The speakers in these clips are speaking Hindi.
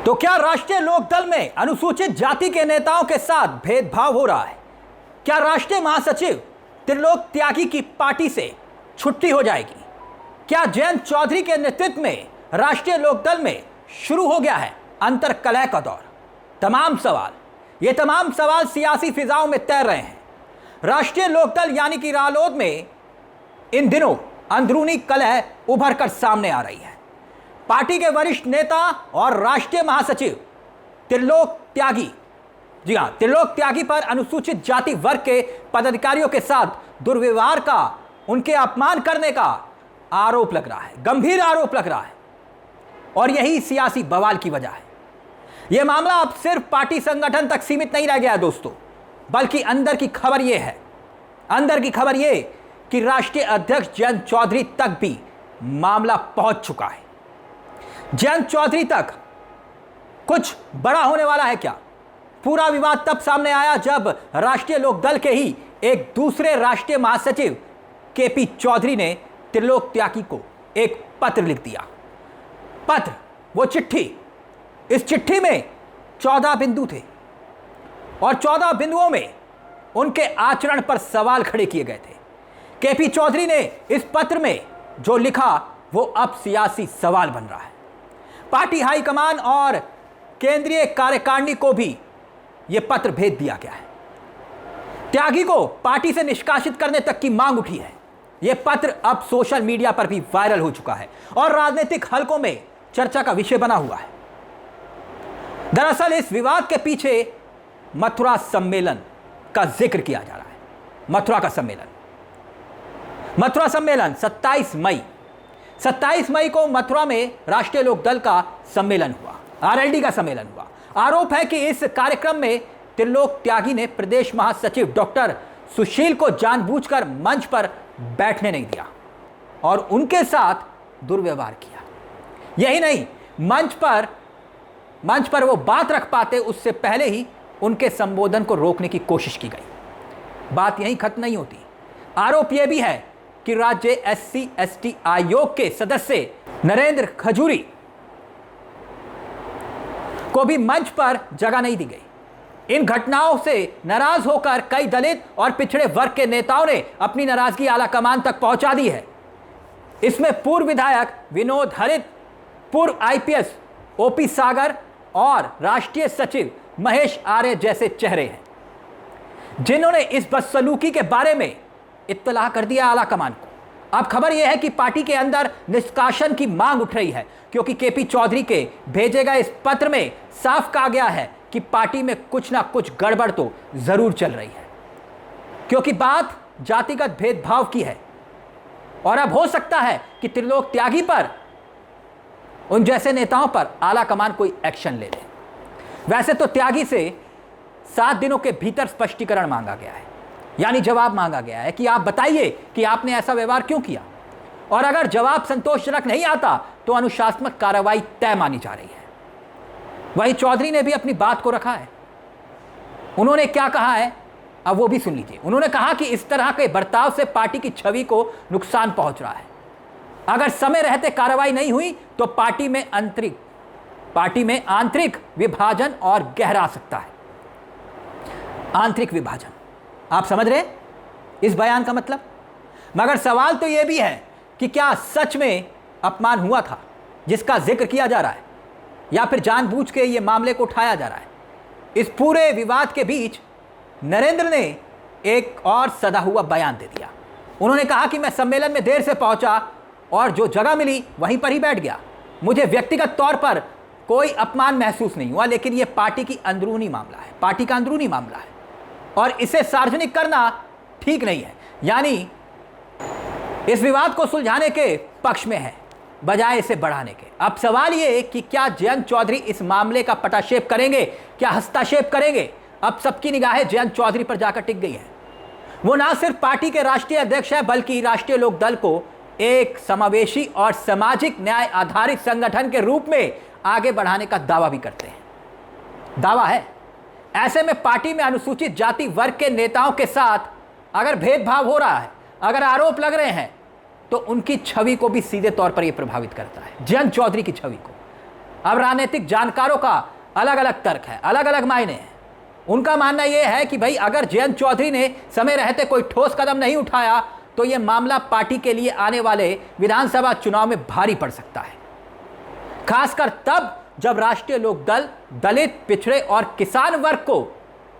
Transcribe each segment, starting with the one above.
तो क्या राष्ट्रीय लोकदल में अनुसूचित जाति के नेताओं के साथ भेदभाव हो रहा है? क्या राष्ट्रीय महासचिव त्रिलोक त्यागी की पार्टी से छुट्टी हो जाएगी? क्या जयंत चौधरी के नेतृत्व में राष्ट्रीय लोकदल में शुरू हो गया है अंतर्कलह का दौर? ये तमाम सवाल सियासी फिजाओं में तैर रहे हैं। राष्ट्रीय लोकदल यानी कि रालोद में इन दिनों अंदरूनी कलह उभर कर सामने आ रही है। पार्टी के वरिष्ठ नेता और राष्ट्रीय महासचिव त्रिलोक त्यागी पर अनुसूचित जाति वर्ग के पदाधिकारियों के साथ दुर्व्यवहार का, उनके अपमान करने का आरोप लग रहा है, गंभीर आरोप लग रहा है। और यही सियासी बवाल की वजह है। यह मामला अब सिर्फ पार्टी संगठन तक सीमित नहीं रह गया है दोस्तों, बल्कि अंदर की खबर यह कि राष्ट्रीय अध्यक्ष जयंत चौधरी तक भी मामला पहुंच चुका है। जयंत चौधरी तक कुछ बड़ा होने वाला है क्या? पूरा विवाद तब सामने आया जब राष्ट्रीय लोकदल के ही एक दूसरे राष्ट्रीय महासचिव केपी चौधरी ने त्रिलोक त्यागी को एक पत्र लिख दिया। वो चिट्ठी, इस चिट्ठी में 14 बिंदु थे और 14 बिंदुओं में उनके आचरण पर सवाल खड़े किए गए थे। केपी चौधरी ने इस पत्र में जो लिखा वो अब सियासी सवाल बन रहा है। पार्टी हाईकमान और केंद्रीय कार्यकारिणी को भी यह पत्र भेज दिया गया है। त्यागी को पार्टी से निष्कासित करने तक की मांग उठी है। यह पत्र अब सोशल मीडिया पर भी वायरल हो चुका है और राजनीतिक हलकों में चर्चा का विषय बना हुआ है। दरअसल इस विवाद के पीछे मथुरा सम्मेलन का जिक्र किया जा रहा है। मथुरा सम्मेलन 27 मई को मथुरा में राष्ट्रीय लोकदल का सम्मेलन हुआ, आरएलडी का सम्मेलन हुआ। आरोप है कि इस कार्यक्रम में त्रिलोक त्यागी ने प्रदेश महासचिव डॉक्टर सुशील को जानबूझकर मंच पर बैठने नहीं दिया और उनके साथ दुर्व्यवहार किया। यही नहीं, मंच पर वो बात रख पाते उससे पहले ही उनके संबोधन को रोकने की कोशिश की गई। बात यहीं खत्म नहीं होती। आरोप यह भी है कि राज्य SC/ST आयोग के सदस्य नरेंद्र खजूरी को भी मंच पर जगह नहीं दी गई। इन घटनाओं से नाराज होकर कई दलित और पिछड़े वर्ग के नेताओं ने अपनी नाराजगी आला कमान तक पहुंचा दी है। इसमें पूर्व विधायक विनोद हरित, पूर्व IPS OP सागर और राष्ट्रीय सचिव महेश आर्य जैसे चेहरे हैं, जिन्होंने इस बदसलूकी के बारे में इत्तला कर दिया आला कमान को। अब खबर यह है कि पार्टी के अंदर निष्कासन की मांग उठ रही है, क्योंकि केपी चौधरी के भेजे गए इस पत्र में साफ कहा गया है कि पार्टी में कुछ ना कुछ गड़बड़ तो जरूर चल रही है, क्योंकि बात जातिगत भेदभाव की है। और अब हो सकता है कि त्रिलोक त्यागी पर, उन जैसे नेताओं पर आला कमान कोई एक्शन ले ले। वैसे तो त्यागी से 7 दिनों के भीतर स्पष्टीकरण मांगा गया है, यानी जवाब मांगा गया है कि आप बताइए कि आपने ऐसा व्यवहार क्यों किया, और अगर जवाब संतोषजनक नहीं आता तो अनुशासनात्मक कार्रवाई तय मानी जा रही है। वहीं चौधरी ने भी अपनी बात को रखा है। उन्होंने क्या कहा है अब वो भी सुन लीजिए। उन्होंने कहा कि इस तरह के बर्ताव से पार्टी की छवि को नुकसान पहुंच रहा है। अगर समय रहते कार्रवाई नहीं हुई तो पार्टी में आंतरिक विभाजन और गहरा सकता है। आंतरिक विभाजन, आप समझ रहे इस बयान का मतलब? मगर सवाल तो यह भी है कि क्या सच में अपमान हुआ था जिसका जिक्र किया जा रहा है, या फिर जानबूझ के ये मामले को उठाया जा रहा है? इस पूरे विवाद के बीच नरेंद्र ने एक और सदा हुआ बयान दे दिया। उन्होंने कहा कि मैं सम्मेलन में देर से पहुंचा और जो जगह मिली वहीं पर ही बैठ गया। मुझे व्यक्तिगत तौर पर कोई अपमान महसूस नहीं हुआ, लेकिन यह पार्टी का अंदरूनी मामला है और इसे सार्वजनिक करना ठीक नहीं है। यानी इस विवाद को सुलझाने के पक्ष में है बजाय इसे बढ़ाने के। अब सवाल यह कि क्या जयंत चौधरी इस मामले का पटाक्षेप करेंगे, क्या हस्तक्षेप करेंगे? अब सबकी निगाहें जयंत चौधरी पर जाकर टिक गई है। वो ना सिर्फ पार्टी के राष्ट्रीय अध्यक्ष है, बल्कि राष्ट्रीय लोकदल को एक समावेशी और सामाजिक न्याय आधारित संगठन के रूप में आगे बढ़ाने का दावा भी करते हैं। दावा है। ऐसे में पार्टी में अनुसूचित जाति वर्ग के नेताओं के साथ अगर भेदभाव हो रहा है, अगर आरोप लग रहे हैं, तो उनकी छवि को भी सीधे तौर पर यह प्रभावित करता है, जयंत चौधरी की छवि को। अब राजनीतिक जानकारों का अलग अलग तर्क है, अलग अलग मायने हैं। उनका मानना यह है कि भाई अगर जयंत चौधरी ने समय रहते कोई ठोस कदम नहीं उठाया तो यह मामला पार्टी के लिए आने वाले विधानसभा चुनाव में भारी पड़ सकता है, खासकर तब जब राष्ट्रीय लोकदल दलित, पिछड़े और किसान वर्ग को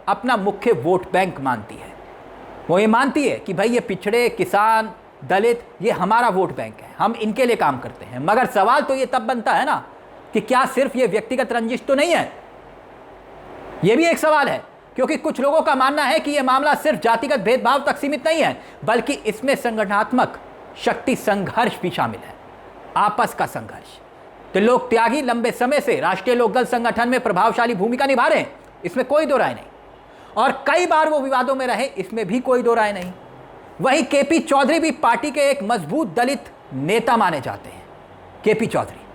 अपना मुख्य वोट बैंक मानती है। वो ये मानती है कि भाई ये पिछड़े, किसान, दलित ये हमारा वोट बैंक है, हम इनके लिए काम करते हैं। मगर सवाल तो ये तब बनता है ना कि क्या सिर्फ ये व्यक्तिगत रंजिश तो नहीं है, ये भी एक सवाल है, क्योंकि कुछ लोगों का मानना है कि यह मामला सिर्फ जातिगत भेदभाव तक सीमित नहीं है, बल्कि इसमें संगठनात्मक शक्ति संघर्ष भी शामिल है, आपस का संघर्ष। तो लोग त्यागी लंबे समय से राष्ट्रीय लोकदल संगठन में प्रभावशाली भूमिका निभा रहे हैं, इसमें कोई दो राय नहीं, और कई बार वो विवादों में रहे, इसमें भी कोई दो राय नहीं। वहीं केपी चौधरी भी पार्टी के एक मजबूत दलित नेता माने जाते हैं, केपी चौधरी।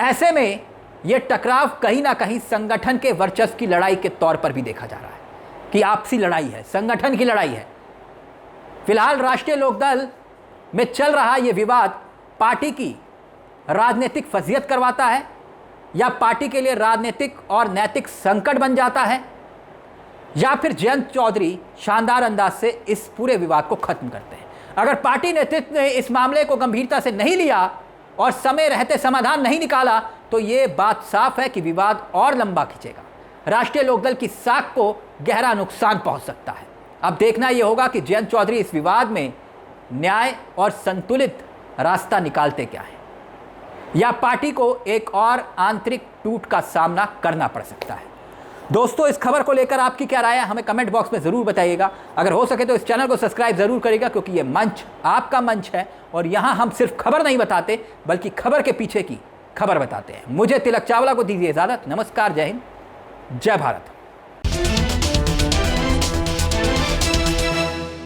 ऐसे में यह टकराव कहीं ना कहीं संगठन के वर्चस्व की लड़ाई के तौर पर भी देखा जा रहा है कि आपसी लड़ाई है, संगठन की लड़ाई है। फिलहाल राष्ट्रीय लोकदल में चल रहा यह विवाद पार्टी की राजनीतिक फजीहत करवाता है या पार्टी के लिए राजनीतिक और नैतिक संकट बन जाता है, या फिर जयंत चौधरी शानदार अंदाज से इस पूरे विवाद को खत्म करते हैं। अगर पार्टी नेतृत्व ने इस मामले को गंभीरता से नहीं लिया और समय रहते समाधान नहीं निकाला तो ये बात साफ है कि विवाद और लंबा खिंचेगा, राष्ट्रीय लोकदल की साख को गहरा नुकसान पहुंच सकता है। अब देखना यह होगा कि जयंत चौधरी इस विवाद में न्याय और संतुलित रास्ता निकालते क्या है, या पार्टी को एक और आंतरिक टूट का सामना करना पड़ सकता है। दोस्तों, इस खबर को लेकर आपकी क्या राय है हमें कमेंट बॉक्स में ज़रूर बताइएगा। अगर हो सके तो इस चैनल को सब्सक्राइब ज़रूर करिएगा, क्योंकि ये मंच आपका मंच है और यहाँ हम सिर्फ खबर नहीं बताते बल्कि खबर के पीछे की खबर बताते हैं। मुझे तिलक चावला को दीजिए इजाज़त। नमस्कार, जय हिंद, जय भारत।